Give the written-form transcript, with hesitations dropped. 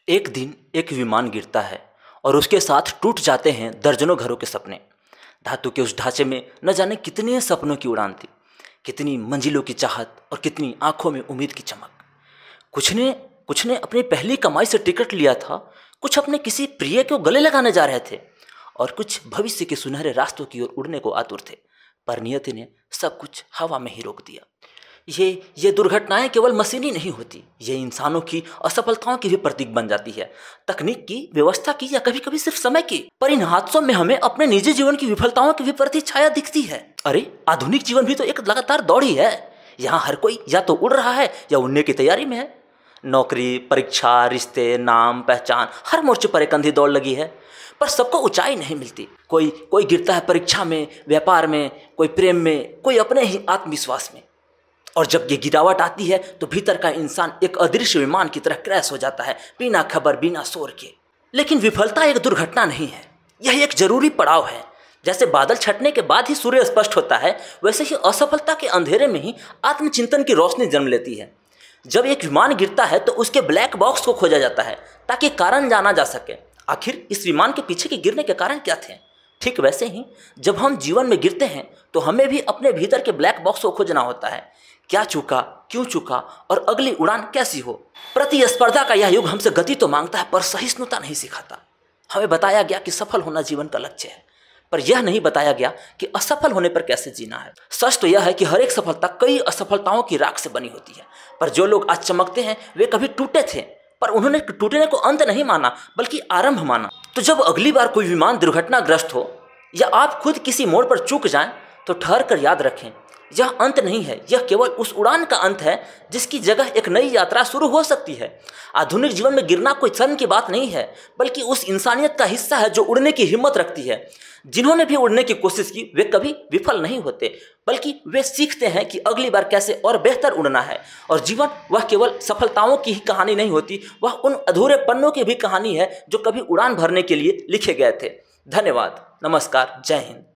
एक दिन एक विमान गिरता है और उसके साथ टूट जाते हैं दर्जनों घरों के सपने। धातु के उस ढांचे में न जाने कितने सपनों की उड़ान थी, कितनी मंजिलों की चाहत और कितनी आंखों में उम्मीद की चमक। कुछ ने अपनी पहली कमाई से टिकट लिया था, कुछ अपने किसी प्रिय को गले लगाने जा रहे थे और कुछ भविष्य के सुनहरे रास्तों की ओर उड़ने को आतुर थे। पर नियति ने सब कुछ हवा में ही रोक दिया। ये दुर्घटनाएं केवल मशीनी नहीं होती, ये इंसानों की असफलताओं की भी प्रतीक बन जाती है। तकनीक की, व्यवस्था की या कभी कभी सिर्फ समय की। पर इन हादसों में हमें अपने निजी जीवन की विफलताओं की भी प्रति छाया दिखती है। अरे, आधुनिक जीवन भी तो एक लगातार दौड़ ही है। यहाँ हर कोई या तो उड़ रहा है या उड़ने की तैयारी में है। नौकरी, परीक्षा, रिश्ते, नाम, पहचान, हर मोर्चे पर एक अंधी दौड़ लगी है। पर सबको ऊंचाई नहीं मिलती। कोई गिरता है परीक्षा में, व्यापार में, कोई प्रेम में, कोई अपने ही आत्मविश्वास में। और जब ये गिरावट आती है तो भीतर का इंसान एक अदृश्य विमान की तरह क्रैश हो जाता है, बिना खबर, बिना शोर के। लेकिन विफलता एक दुर्घटना नहीं है, यह एक जरूरी पड़ाव है। जैसे बादल छटने के बाद ही सूर्य स्पष्ट होता है, वैसे ही असफलता के अंधेरे में ही आत्मचिंतन की रोशनी जन्म लेती है। जब एक विमान गिरता है तो उसके ब्लैक बॉक्स को खोजा जाता है ताकि कारण जाना जा सके। आखिर इस विमान के पीछे के गिरने के कारण क्या थे? ठीक वैसे ही जब हम जीवन में गिरते हैं तो हमें भी अपने भीतर के ब्लैक बॉक्स को खोजना होता है। क्या चूका, क्यों चूका और अगली उड़ान कैसी हो। प्रतिस्पर्धा का यह युग हमसे गति तो मांगता है पर सहिष्णुता नहीं सिखाता। हमें बताया गया कि सफल होना जीवन का लक्ष्य है, पर यह नहीं बताया गया कि असफल होने पर कैसे जीना है। सच तो यह है कि हर एक सफलता कई असफलताओं की राख से बनी होती है। पर जो लोग आज चमकते हैं वे कभी टूटे थे, पर उन्होंने टूटने को अंत नहीं माना बल्कि आरंभ माना। तो जब अगली बार कोई विमान दुर्घटनाग्रस्त हो या आप खुद किसी मोड़ पर चूक जाएं तो ठहर कर याद रखें, यह अंत नहीं है, यह केवल उस उड़ान का अंत है जिसकी जगह एक नई यात्रा शुरू हो सकती है। आधुनिक जीवन में गिरना कोई शर्म की बात नहीं है, बल्कि उस इंसानियत का हिस्सा है जो उड़ने की हिम्मत रखती है। जिन्होंने भी उड़ने की कोशिश की वे कभी विफल नहीं होते, बल्कि वे सीखते हैं कि अगली बार कैसे और बेहतर उड़ना है। और जीवन वह केवल सफलताओं की ही कहानी नहीं होती, वह उन अधूरे पन्नों की भी कहानी है जो कभी उड़ान भरने के लिए लिखे गए थे। धन्यवाद, नमस्कार, जय हिंद।